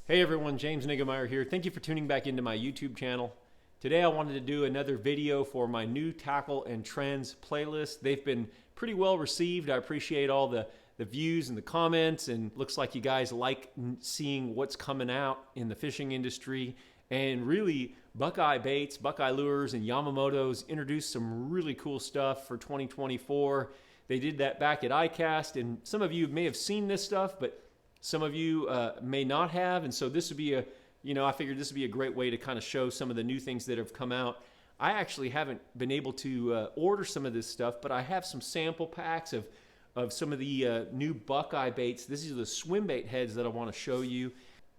Hey everyone, James Niggemeyer here. Thank you for tuning back into my YouTube channel. Today I wanted to do another video for my new tackle and trends playlist. They've been pretty well received. I appreciate all the views and the comments, and looks like you guys like seeing what's coming out in the fishing industry. And really, Buckeye Baits, Buckeye Lures, and Yamamoto's introduced some really cool stuff for 2024. They did that back at ICAST, and some of you may have seen this stuff, but some of you may not have, and so this would be I figured this would be a great way to kind of show some of the new things that have come out. I actually haven't been able to order some of this stuff, but I have some sample packs of some of the new Buckeye baits. These are the swim bait heads that I want to show you.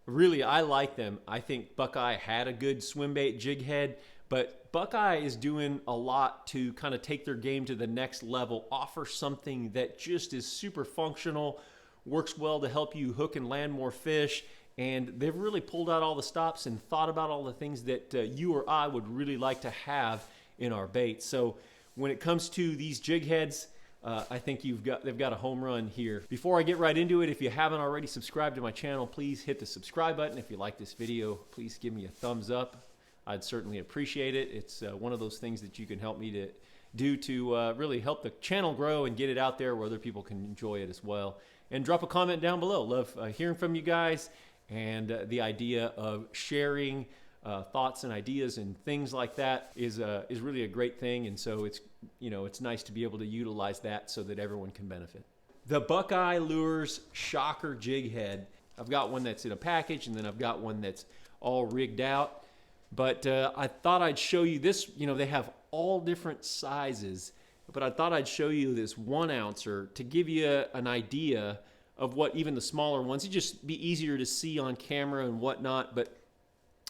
Really, I like them. I think Buckeye had a good swim bait jig head, but Buckeye is doing a lot to kind of take their game to the next level, offer something that just is super functional, works well to help you hook and land more fish, and they've really pulled out all the stops and thought about all the things that you or I would really like to have in our bait. So when it comes to these jig heads, I think they've got a home run here. Before I get right into it, if you haven't already subscribed to my channel, please hit the subscribe button. If you like this video, please give me a thumbs up. I'd certainly appreciate it. It's one of those things that you can help me to do to really help the channel grow and get it out there where other people can enjoy it as well. And drop a comment down below. Love hearing from you guys, and the idea of sharing thoughts and ideas and things like that is really a great thing. And so it's nice to be able to utilize that so that everyone can benefit. The Buckeye Lures Shocker Jig Head. I've got one that's in a package, and then I've got one that's all rigged out. But I thought I'd show you this. They have all different sizes, but I thought I'd show you this 1 ouncer to give you an idea of what even the smaller ones, it'd just be easier to see on camera and whatnot. But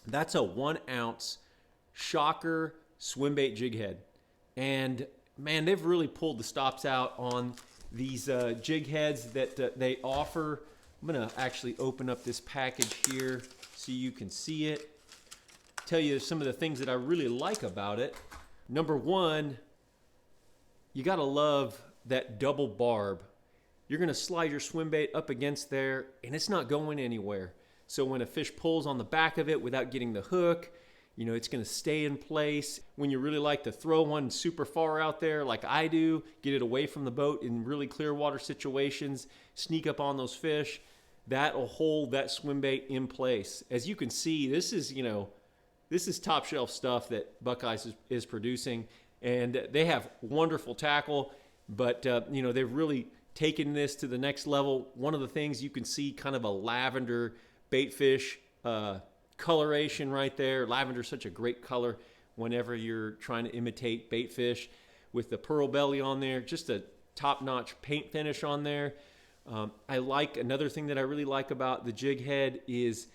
that's a 1 ounce Shocker swim bait jig head. And man, they've really pulled the stops out on these jig heads that they offer. I'm gonna actually open up this package here so you can see it. Tell you some of the things that I really like about it. Number one, you gotta love that double barb. You're gonna slide your swim bait up against there, and it's not going anywhere. So when a fish pulls on the back of it without getting the hook, it's gonna stay in place. When you really like to throw one super far out there, like I do, get it away from the boat in really clear water situations, sneak up on those fish, that'll hold that swim bait in place. As you can see, this is top shelf stuff that Buckeyes is producing, and they have wonderful tackle, but they've really taken this to the next level. One of the things you can see, kind of a lavender baitfish coloration right there. Lavender is such a great color whenever you're trying to imitate baitfish, with the pearl belly on there, just a top-notch paint finish on there. Another thing that I really like about the jig head is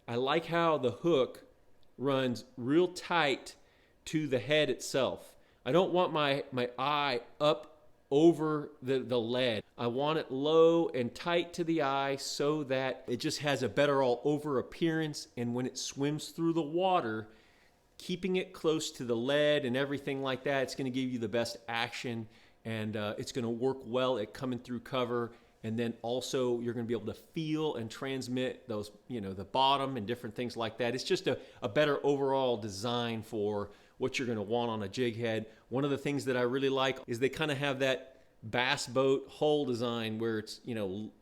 I like how the hook runs real tight to the head itself. I don't want my eye up over the lead. I want it low and tight to the eye so that it just has a better all over appearance, and when it swims through the water, keeping it close to the lead and everything like that, it's going to give you the best action, and it's going to work well at coming through cover. And then also you're going to be able to feel and transmit those, the bottom and different things like that. It's just a better overall design for what you're going to want on a jig head. One of the things that I really like is they kind of have that bass boat hull design where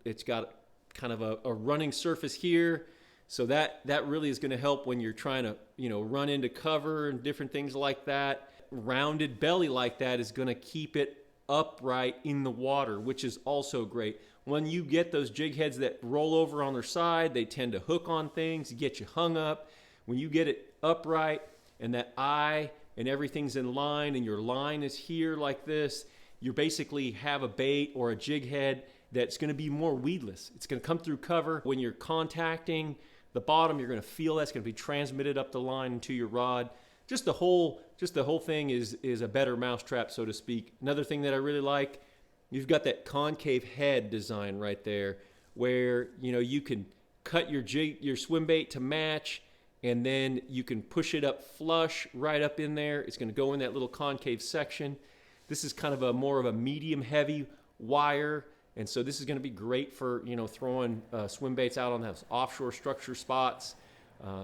it's got kind of a running surface here. So that really is going to help when you're trying to, run into cover and different things like that. Rounded belly like that is going to keep it upright in the water, which is also great. When you get those jig heads that roll over on their side, they tend to hook on things, get you hung up. When you get it upright and that eye and everything's in line and your line is here like this, you basically have a bait or a jig head that's going to be more weedless. It's going to come through cover. When you're contacting the bottom, you're going to feel that's going to be transmitted up the line into your rod. Just the whole thing is a better mousetrap, so to speak. Another thing that I really like, you've got that concave head design right there, where you can cut your swim bait to match, and then you can push it up flush right up in there. It's going to go in that little concave section. This is kind of more of a medium heavy wire And so this is going to be great for, you know, throwing swim baits out on those offshore structure spots.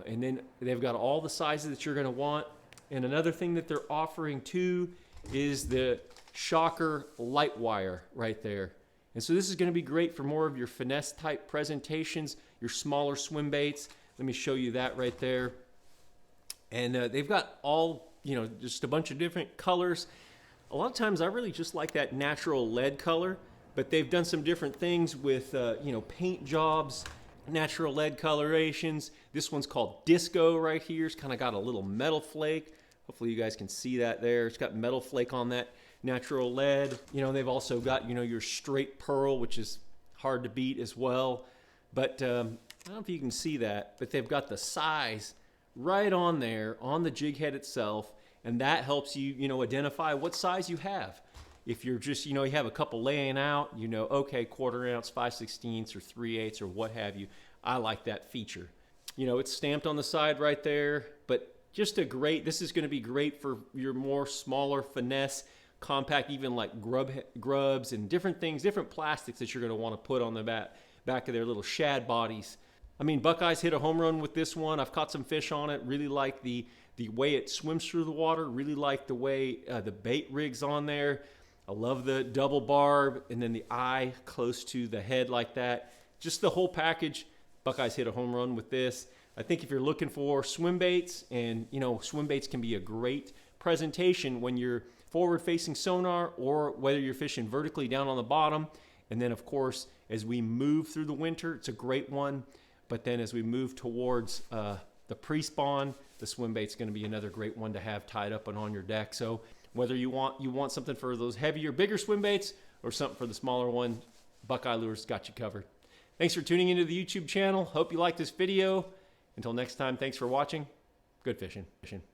And then they've got all the sizes that you're going to want. And another thing that they're offering too is the shocker light wire right there. And so this is going to be great for more of your finesse type presentations, your smaller swim baits. Let me show you that right there. And they've got all, you know, just a bunch of different colors. A lot of times I really just like that natural lead color, but they've done some different things with, you know, paint jobs, natural lead colorations. This one's called Disco right here. It's kind of got a little metal flake. Hopefully you guys can see that there. It's got metal flake on that natural lead. You know, they've also got, you know, your straight pearl, which is hard to beat as well. But I don't know if you can see that, but they've got the size right on there on the jig head itself, and that helps you, you know, identify what size you have. If you're just, you know, you have a couple laying out, you know, okay, 1/4 ounce, 5/16 or 3/8 or what have you. I like that feature. You know, it's stamped on the side right there, but just a great, this is going to be great for your more smaller finesse, compact, even like grubs and different things, different plastics that you're going to want to put on the back of their little shad bodies. I mean, Buckeyes hit a home run with this one. I've caught some fish on it. Really like the way it swims through the water. Really like the way the bait rig's on there. I love the double barb and then the eye close to the head like that. Just the whole package. Buckeyes hit a home run with this. I think if you're looking for swim baits, and you know, swim baits can be a great presentation when you're forward facing sonar or whether you're fishing vertically down on the bottom. And then of course, as we move through the winter, it's a great one. But then as we move towards the pre-spawn, the swim bait's going to be another great one to have tied up and on your deck. So whether you want something for those heavier, bigger swim baits or something for the smaller one, Buckeye Lures got you covered. Thanks for tuning into the YouTube channel. Hope you liked this video. Until next time, thanks for watching. Good fishing.